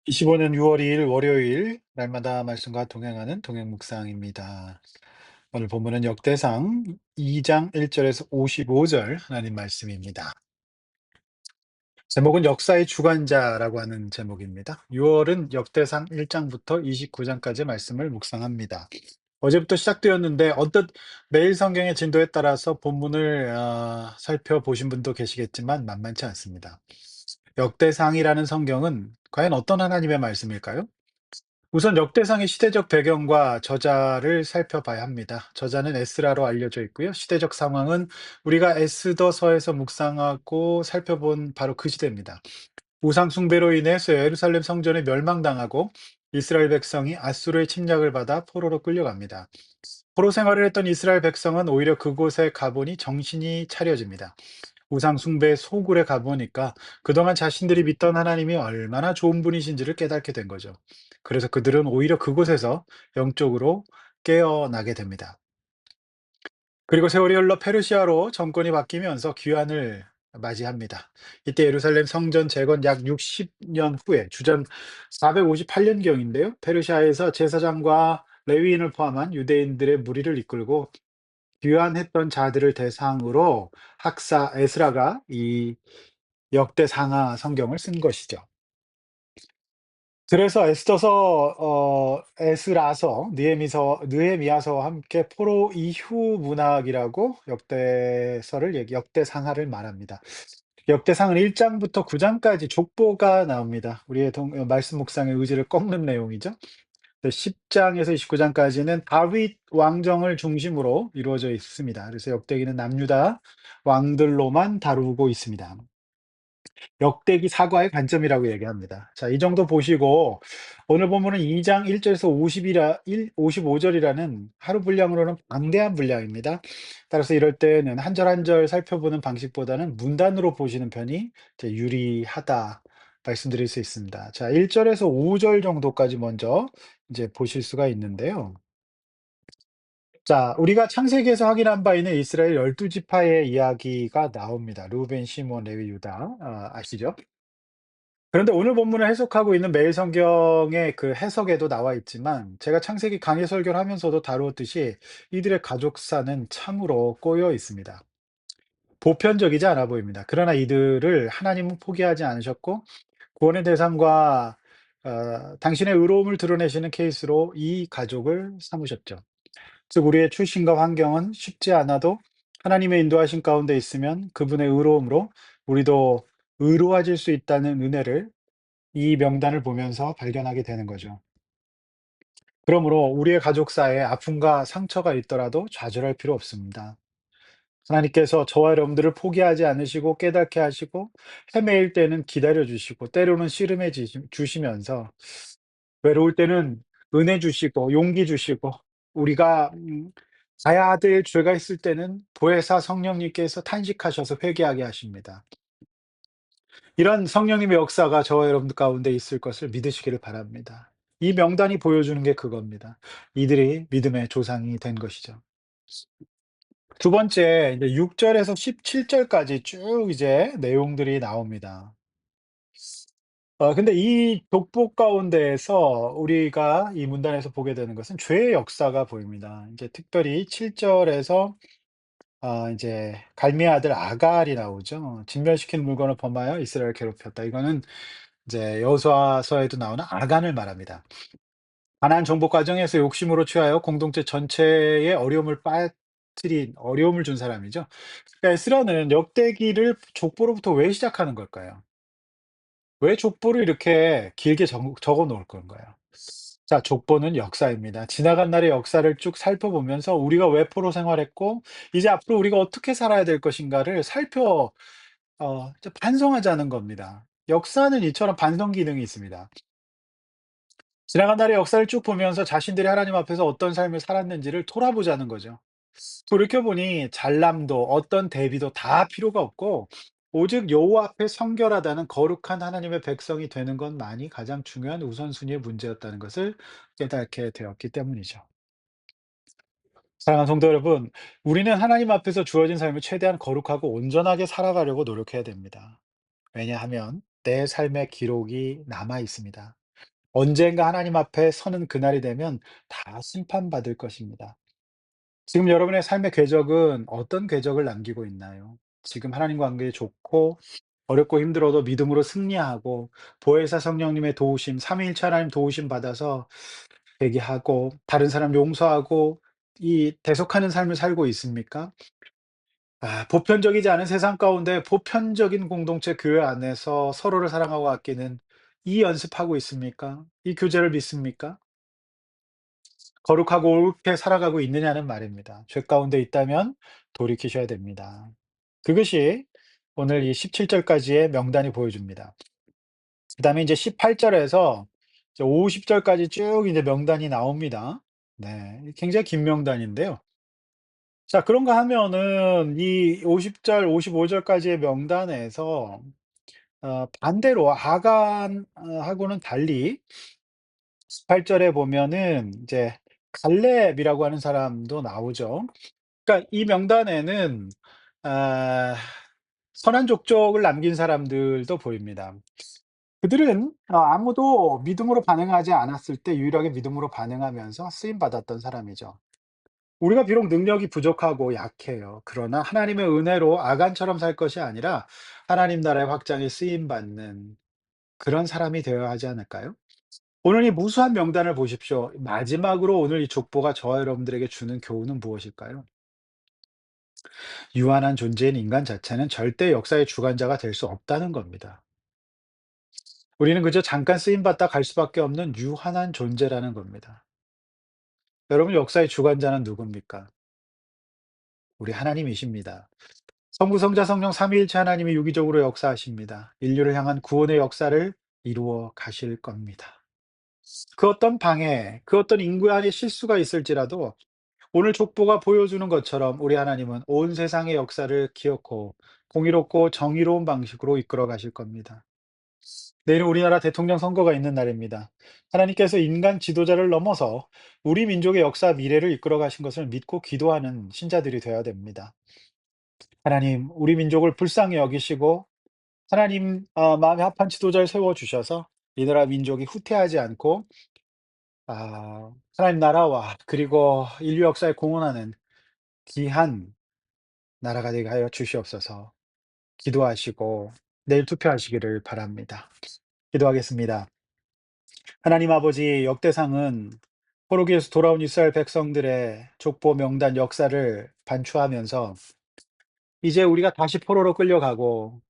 25년 6월 2일 월요일 날마다 말씀과 동행하는 동행 묵상입니다. 오늘 본문은 역대상 2장 1절에서 55절 하나님 말씀입니다. 제목은 역사의 주관자라고 하는 제목입니다. 6월은 역대상 1장부터 29장까지 말씀을 묵상합니다. 어제부터 시작되었는데 매일 성경의 진도에 따라서 본문을 살펴보신 분도 계시겠지만 만만치 않습니다. 역대상이라는 성경은 과연 어떤 하나님의 말씀일까요? 우선 역대상의 시대적 배경과 저자를 살펴봐야 합니다. 저자는 에스라로 알려져 있고요. 시대적 상황은 우리가 에스더서에서 묵상하고 살펴본 바로 그 시대입니다. 우상 숭배로 인해서 예루살렘 성전이 멸망당하고 이스라엘 백성이 아수르의 침략을 받아 포로로 끌려갑니다. 포로 생활을 했던 이스라엘 백성은 오히려 그곳에 가보니 정신이 차려집니다. 우상 숭배의 소굴에 가보니까 그동안 자신들이 믿던 하나님이 얼마나 좋은 분이신지를 깨닫게 된 거죠. 그래서 그들은 오히려 그곳에서 영적으로 깨어나게 됩니다. 그리고 세월이 흘러 페르시아로 정권이 바뀌면서 귀환을 맞이합니다. 이때 예루살렘 성전 재건 약 60년 후에 주전 458년경인데요. 페르시아에서 제사장과 레위인을 포함한 유대인들의 무리를 이끌고 귀환했던 자들을 대상으로 학사 에스라가 이 역대상하 성경을 쓴 것이죠. 그래서 에스라서, 느헤미야서와 함께 포로 이후 문학이라고 역대상하를 말합니다. 역대상은 1장부터 9장까지 족보가 나옵니다. 우리의 말씀 묵상의 의지를 꺾는 내용이죠. 10장에서 29장까지는 다윗 왕정을 중심으로 이루어져 있습니다. 그래서 역대기는 남유다 왕들로만 다루고 있습니다. 역대기 사과의 관점이라고 얘기합니다. 자, 이 정도 보시고 오늘 본문은 2장 1절에서 55절이라는 하루 분량으로는 방대한 분량입니다. 따라서 이럴 때는 한 절 한 절 살펴보는 방식보다는 문단으로 보시는 편이 이제 유리하다 말씀드릴 수 있습니다. 자, 1절에서 5절 정도까지 먼저 이제 보실 수가 있는데요. 자, 우리가 창세기에서 확인한 바 있는 이스라엘 12지파의 이야기가 나옵니다. 루벤, 시몬, 레위, 유다. 아시죠? 그런데 오늘 본문을 해석하고 있는 매일 성경의 그 해석에도 나와 있지만 제가 창세기 강해 설교를 하면서도 다루었듯이 이들의 가족사는 참으로 꼬여 있습니다. 보편적이지 않아 보입니다. 그러나 이들을 하나님은 포기하지 않으셨고 구원의 대상과 당신의 의로움을 드러내시는 케이스로 이 가족을 삼으셨죠. 즉 우리의 출신과 환경은 쉽지 않아도 하나님의 인도하신 가운데 있으면 그분의 의로움으로 우리도 의로워질 수 있다는 은혜를 이 명단을 보면서 발견하게 되는 거죠. 그러므로 우리의 가족사에 아픔과 상처가 있더라도 좌절할 필요 없습니다. 하나님께서 저와 여러분들을 포기하지 않으시고 깨닫게 하시고 헤매일 때는 기다려 주시고 때로는 씨름해 주시면서 외로울 때는 은혜 주시고 용기 주시고 우리가 가야 될 죄가 있을 때는 보혜사 성령님께서 탄식하셔서 회개하게 하십니다. 이런 성령님의 역사가 저와 여러분들 가운데 있을 것을 믿으시기를 바랍니다. 이 명단이 보여주는 게 그겁니다. 이들이 믿음의 조상이 된 것이죠. 두 번째, 이제 6절에서 17절까지 쭉 이제 내용들이 나옵니다. 근데 이 족보 가운데에서 우리가 이 문단에서 보게 되는 것은 죄의 역사가 보입니다. 이제 특별히 7절에서 이제 갈미의 아들 아갈이 나오죠. 진멸시킨 물건을 범하여 이스라엘을 괴롭혔다. 이거는 이제 여호수아서에도 나오는 아간을 말합니다. 가나안 정복 과정에서 욕심으로 취하여 공동체 전체에 어려움을 준 사람이죠. 그러니까 에스라는 역대기를 족보로부터 왜 시작하는 걸까요? 왜 족보를 이렇게 길게 적어 놓을 건가요? 자, 족보는 역사입니다. 지나간 날의 역사를 쭉 살펴보면서 우리가 왜 포로 생활했고 이제 앞으로 우리가 어떻게 살아야 될 것인가를 이제 반성하자는 겁니다. 역사는 이처럼 반성 기능이 있습니다. 지나간 날의 역사를 쭉 보면서 자신들이 하나님 앞에서 어떤 삶을 살았는지를 돌아보자는 거죠. 돌이켜보니 잘남도 어떤 대비도 다 필요가 없고 오직 여호와 앞에 성결하다는 거룩한 하나님의 백성이 되는 것만이 가장 중요한 우선순위의 문제였다는 것을 깨닫게 되었기 때문이죠. 사랑하는 성도 여러분, 우리는 하나님 앞에서 주어진 삶을 최대한 거룩하고 온전하게 살아가려고 노력해야 됩니다. 왜냐하면 내 삶의 기록이 남아 있습니다. 언젠가 하나님 앞에 서는 그날이 되면 다 심판받을 것입니다. 지금 여러분의 삶의 궤적은 어떤 궤적을 남기고 있나요? 지금 하나님과 관계 좋고 어렵고 힘들어도 믿음으로 승리하고 보혜사 성령님의 도우심, 삼위일체 하나님 도우심 받아서 회개하고 다른 사람 용서하고 이 대속하는 삶을 살고 있습니까? 보편적이지 않은 세상 가운데 보편적인 공동체 교회 안에서 서로를 사랑하고 아끼는 이 연습하고 있습니까? 이 교제를 믿습니까? 거룩하고 옳게 살아가고 있느냐는 말입니다. 죄 가운데 있다면 돌이키셔야 됩니다. 그것이 오늘 이 17절까지의 명단이 보여줍니다. 그다음에 이제 18절에서 이제 50절까지 쭉 이제 명단이 나옵니다. 네. 굉장히 긴 명단인데요. 자, 그런가 하면은 이 50절, 55절까지의 명단에서 반대로 아간 하고는 달리 18절에 보면은 이제 갈렙이라고 하는 사람도 나오죠. 그러니까 이 명단에는 아 선한 족적을 남긴 사람들도 보입니다. 그들은 아무도 믿음으로 반응하지 않았을 때 유일하게 믿음으로 반응하면서 쓰임 받았던 사람이죠. 우리가 비록 능력이 부족하고 약해요. 그러나 하나님의 은혜로 아간처럼 살 것이 아니라 하나님 나라의 확장에 쓰임 받는 그런 사람이 되어야 하지 않을까요? 오늘 이 무수한 명단을 보십시오. 마지막으로 오늘 이 족보가 저와 여러분들에게 주는 교훈은 무엇일까요? 유한한 존재인 인간 자체는 절대 역사의 주관자가 될 수 없다는 겁니다. 우리는 그저 잠깐 쓰임받다 갈 수밖에 없는 유한한 존재라는 겁니다. 여러분, 역사의 주관자는 누굽니까? 우리 하나님이십니다. 성부, 성자, 성령 삼위일체 하나님이 유기적으로 역사하십니다. 인류를 향한 구원의 역사를 이루어 가실 겁니다. 그 어떤 방해, 그 어떤 인구 안에 실수가 있을지라도 오늘 족보가 보여주는 것처럼 우리 하나님은 온 세상의 역사를 기어코 공의롭고 정의로운 방식으로 이끌어 가실 겁니다. 내일은 우리나라 대통령 선거가 있는 날입니다. 하나님께서 인간 지도자를 넘어서 우리 민족의 역사 미래를 이끌어 가신 것을 믿고 기도하는 신자들이 되어야 됩니다. 하나님, 우리 민족을 불쌍히 여기시고 하나님 마음에 합한 지도자를 세워 주셔서 이 나라 민족이 후퇴하지 않고 하나님 나라와 그리고 인류 역사에 공헌하는 귀한 나라가 되게 하여 주시옵소서. 기도하시고 내일 투표하시기를 바랍니다. 기도하겠습니다. 하나님 아버지, 역대상은 포로기에서 돌아온 이스라엘 백성들의 족보 명단 역사를 반추하면서 이제 우리가 다시 포로로 끌려가고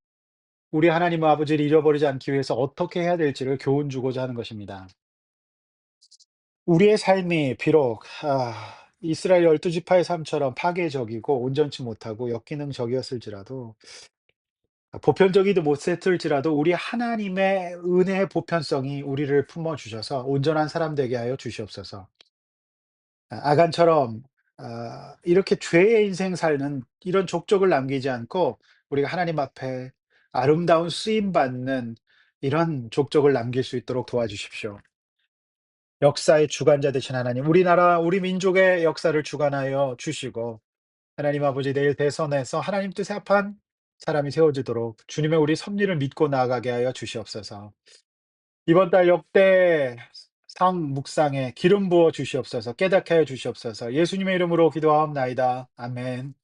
우리 하나님 아버지를 잃어버리지 않기 위해서 어떻게 해야 될지를 교훈 주고자 하는 것입니다. 우리의 삶이 비록 이스라엘 12 지파의 삶처럼 파괴적이고 온전치 못하고 역기능적이었을지라도 보편적이도 못했을지라도 우리 하나님의 은혜의 보편성이 우리를 품어 주셔서 온전한 사람 되게 하여 주시옵소서. 아간처럼 이렇게 죄의 인생 사는 이런 족적을 남기지 않고 우리가 하나님 앞에 아름다운 쓰임 받는 이런 족적을 남길 수 있도록 도와주십시오. 역사의 주관자 되신 하나님, 우리나라 우리 민족의 역사를 주관하여 주시고 하나님 아버지, 내일 대선에서 하나님 뜻에 합한 사람이 세워지도록 주님의 우리 섭리를 믿고 나아가게 하여 주시옵소서. 이번 달 역대 상 묵상에 기름 부어 주시옵소서. 깨닫게 하여 주시옵소서. 예수님의 이름으로 기도하옵나이다. 아멘.